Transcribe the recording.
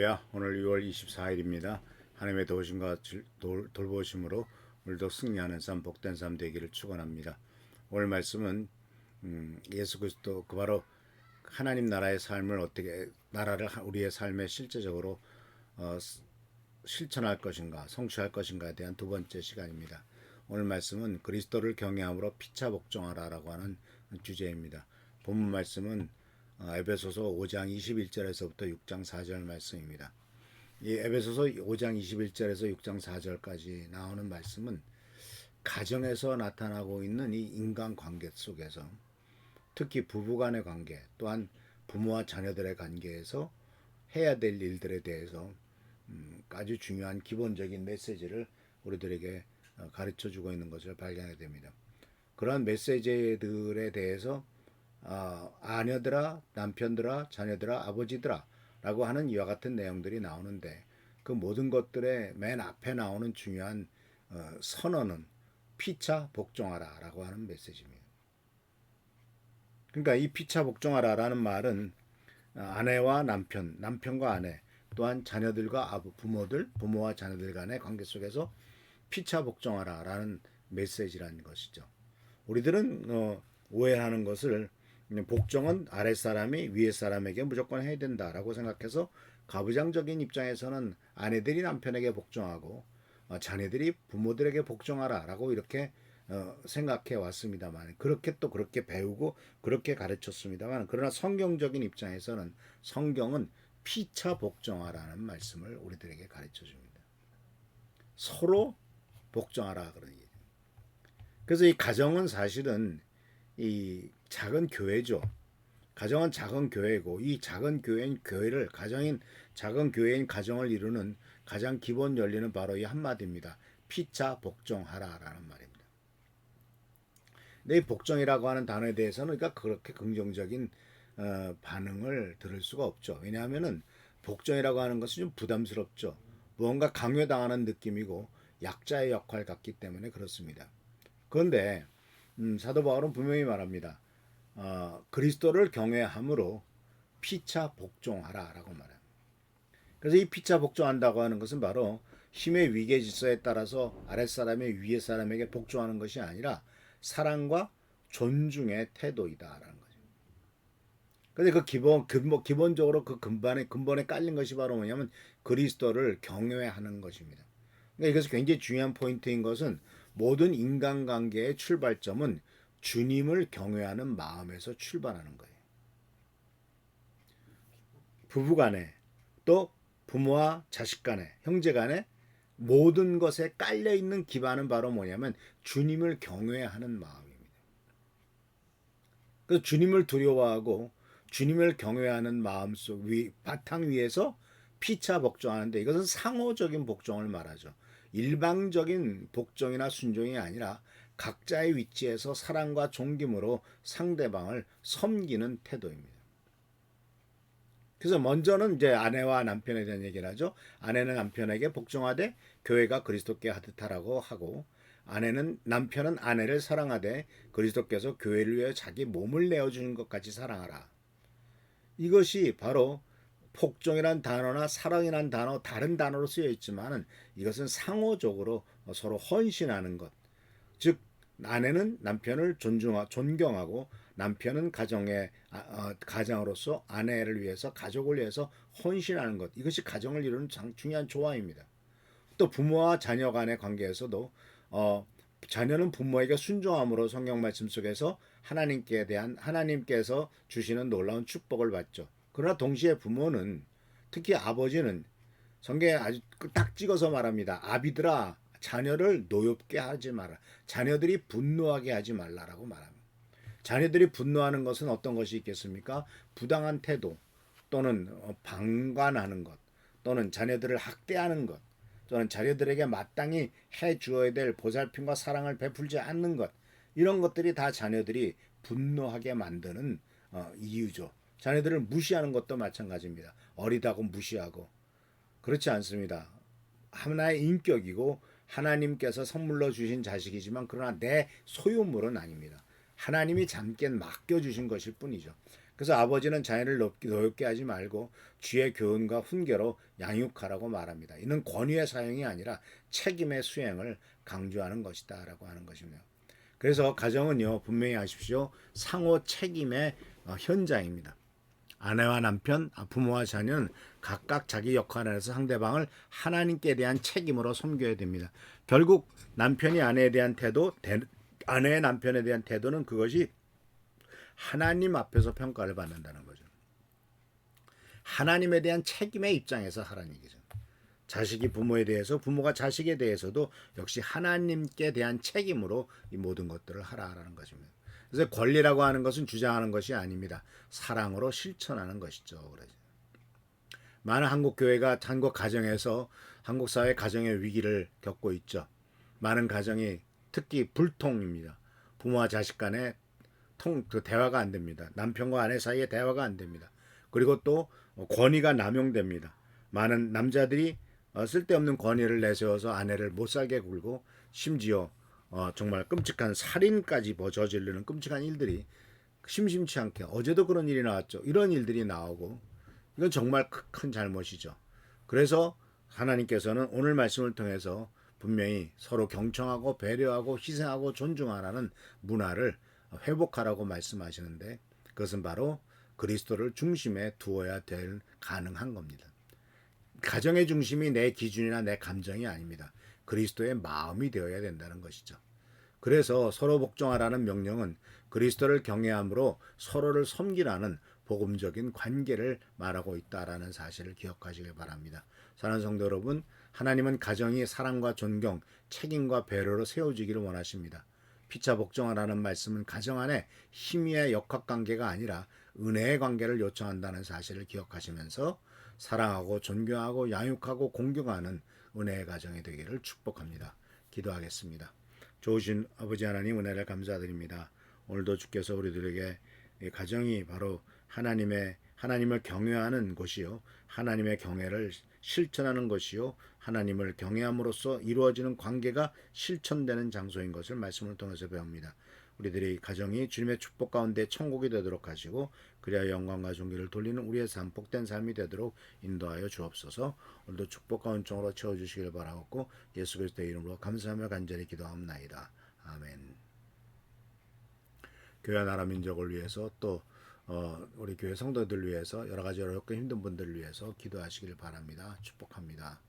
할렐루야. 오늘 6월 24일입니다. 하나님의 도우심과 돌보심으로 오늘도 승리하는 삶, 복된 삶 되기를 축원합니다. 오늘 말씀은 예수 그리스도 그 바로 하나님 나라의 삶을 어떻게 나라를 우리의 삶에 실제적으로 실천할 것인가, 성취할 것인가에 대한 두 번째 시간입니다. 오늘 말씀은 그리스도를 경외함으로 피차 복종하라라고 하는 주제입니다. 본문 말씀은 에베소서 5장 21절에서부터 6장 4절 말씀입니다. 이 에베소서 5장 21절에서 6장 4절까지 나오는 말씀은 가정에서 나타나고 있는 이 인간 관계 속에서 특히 부부 간의 관계 또한 부모와 자녀들의 관계에서 해야 될 일들에 대해서 아주 중요한 기본적인 메시지를 우리들에게 가르쳐 주고 있는 것을 발견하게 됩니다. 그러한 메시지들에 대해서 아내들아, 남편들아, 자녀들아, 아버지들아 라고 하는 이와 같은 내용들이 나오는데 그 모든 것들의 맨 앞에 나오는 중요한 선언은 피차 복종하라 라고 하는 메시지입니다. 그러니까 이 피차 복종하라 라는 말은 아내와 남편, 남편과 아내 또한 자녀들과 부모들, 부모와 자녀들 간의 관계 속에서 피차 복종하라 라는 메시지라는 것이죠. 우리들은 오해하는 것을 복종은 아랫사람이 위에사람에게 무조건 해야 된다라고 생각해서 가부장적인 입장에서는 아내들이 남편에게 복종하고 자녀들이 부모들에게 복종하라라고 이렇게 생각해 왔습니다만 그렇게 또 그렇게 배우고 그렇게 가르쳤습니다만 그러나 성경적인 입장에서는 성경은 피차 복종하라는 말씀을 우리들에게 가르쳐 줍니다. 서로 복종하라 그러는 얘기죠. 그래서 이 가정은 사실은 이 작은 교회죠. 가정은 작은 교회고 이 작은 교회인 교회를 가정인 작은 교회인 가정을 이루는 가장 기본 원리는 바로 이 한마디입니다. 피차 복종하라라는 말입니다. 근데 이 복종이라고 하는 단어에 대해서는 그러니까 그렇게 긍정적인 반응을 들을 수가 없죠. 왜냐하면은 복종이라고 하는 것은 좀 부담스럽죠. 무언가 강요당하는 느낌이고 약자의 역할 같기 때문에 그렇습니다. 그런데 사도 바울은 분명히 말합니다. 그리스도를 경외함으로 피차 복종하라라고 말합니다. 그래서 이 피차 복종한다고 하는 것은 바로 힘의 위계 질서에 따라서 아랫사람이 위에 사람에게 복종하는 것이 아니라 사랑과 존중의 태도이다라는 거죠. 근데 그 기본적으로 그 근본에 깔린 것이 바로 뭐냐면 그리스도를 경외하는 것입니다. 그러니까 이것이 굉장히 중요한 포인트인 것은 모든 인간관계의 출발점은 주님을 경외하는 마음에서 출발하는 거예요. 부부간에 또 부모와 자식간에 형제간에 모든 것에 깔려 있는 기반은 바로 뭐냐면 주님을 경외하는 마음입니다. 그 주님을 두려워하고 주님을 경외하는 마음속 바탕 위에서 피차 복종하는데 이것은 상호적인 복종을 말하죠. 일방적인 복종이나 순종이 아니라 각자의 위치에서 사랑과 존김으로 상대방을 섬기는 태도입니다. 그래서 먼저는 이제 아내와 남편에 대한 얘기를 하죠. 아내는 남편에게 복종하되 교회가 그리스도께 하듯하라고 하고 남편은 아내를 사랑하되 그리스도께서 교회를 위해 자기 몸을 내어주는 것 같이 사랑하라. 이것이 바로 복종이란 단어나 사랑이란 단어 다른 단어로 쓰여 있지만은 이것은 상호적으로 서로 헌신하는 것. 즉 아내는 남편을 존경하고 남편은 가장으로서 아내를 위해서 가족을 위해서 헌신하는 것. 이것이 가정을 이루는 중요한 조화입니다. 또 부모와 자녀 간의 관계에서도 자녀는 부모에게 순종함으로 성경 말씀 속에서 하나님께서 주시는 놀라운 축복을 받죠. 그러나 동시에 부모는 특히 아버지는 성경에 아주 딱 찍어서 말합니다. 아비들아 자녀를 노엽게 하지 마라. 자녀들이 분노하게 하지 말라라고 말합니다. 자녀들이 분노하는 것은 어떤 것이 있겠습니까? 부당한 태도 또는 방관하는 것 또는 자녀들을 학대하는 것 또는 자녀들에게 마땅히 해 주어야 될 보살핌과 사랑을 베풀지 않는 것 이런 것들이 다 자녀들이 분노하게 만드는 이유죠. 자녀들을 무시하는 것도 마찬가지입니다. 어리다고 무시하고 그렇지 않습니다. 하나의 인격이고 하나님께서 선물로 주신 자식이지만 그러나 내 소유물은 아닙니다. 하나님이 잠께 맡겨주신 것일 뿐이죠. 그래서 아버지는 자녀를 노엽게 하지 말고 주의 교훈과 훈계로 양육하라고 말합니다. 이는 권위의 사용이 아니라 책임의 수행을 강조하는 것이다라고 하는 것이네요. 그래서 가정은요, 분명히 아십시오. 상호 책임의 현장입니다. 아내와 남편, 부모와 자녀는 각각 자기 역할 안에서 상대방을 하나님께 대한 책임으로 섬겨야 됩니다. 결국 남편이 아내에 대한 태도, 아내의 남편에 대한 태도는 그것이 하나님 앞에서 평가를 받는다는 거죠. 하나님에 대한 책임의 입장에서 하라는 얘기죠. 자식이 부모에 대해서, 부모가 자식에 대해서도 역시 하나님께 대한 책임으로 이 모든 것들을 하라라는 것입니다. 그래서 권리라고 하는 것은 주장하는 것이 아닙니다. 사랑으로 실천하는 것이죠. 그러죠. 많은 한국 교회가 한국 가정에서 한국 사회 가정의 위기를 겪고 있죠. 많은 가정이 특히 불통입니다. 부모와 자식 간에 그 대화가 안 됩니다. 남편과 아내 사이에 대화가 안 됩니다. 그리고 또 권위가 남용됩니다. 많은 남자들이 쓸데없는 권위를 내세워서 아내를 못 살게 굴고 심지어 정말 끔찍한 살인까지 저지르는 끔찍한 일들이 심심치 않게 어제도 그런 일이 나왔죠. 이런 일들이 나오고 이건 정말 큰 잘못이죠. 그래서 하나님께서는 오늘 말씀을 통해서 분명히 서로 경청하고 배려하고 희생하고 존중하라는 문화를 회복하라고 말씀하시는데 그것은 바로 그리스도를 중심에 두어야 될 가능한 겁니다. 가정의 중심이 내 기준이나 내 감정이 아닙니다. 그리스도의 마음이 되어야 된다는 것이죠. 그래서 서로 복종하라는 명령은 그리스도를 경외함으로 서로를 섬기라는 복음적인 관계를 말하고 있다라는 사실을 기억하시길 바랍니다. 사랑하는 성도 여러분, 하나님은 가정이 사랑과 존경, 책임과 배려로 세워지기를 원하십니다. 피차 복종하라는 말씀은 가정 안에 힘의 역학관계가 아니라 은혜의 관계를 요청한다는 사실을 기억하시면서 사랑하고 존경하고 양육하고 공경하는 은혜의 가정이 되기를 축복합니다. 기도하겠습니다. 좋으신 아버지 하나님 은혜를 감사드립니다. 오늘도 주께서 우리들에게 가정이 바로 하나님을 경외하는 곳이요, 하나님의 경외를 실천하는 것이요, 하나님을 경외함으로써 이루어지는 관계가 실천되는 장소인 것을 말씀을 통해서 배웁니다. 우리들이 가정이 주님의 축복 가운데 천국이 되도록 하시고 그래야 영광과 존귀를 돌리는 우리의 삶 복된 삶이 되도록 인도하여 주옵소서. 오늘도 축복과 은총으로 채워주시길 바라옵고 예수 그리스도의 이름으로 감사하며 간절히 기도합나이다. 아멘. 교회 나라 민족을 위해서 또 우리 교회 성도들 위해서 여러 가지 어렵고 힘든 분들을 위해서 기도하시길 바랍니다. 축복합니다.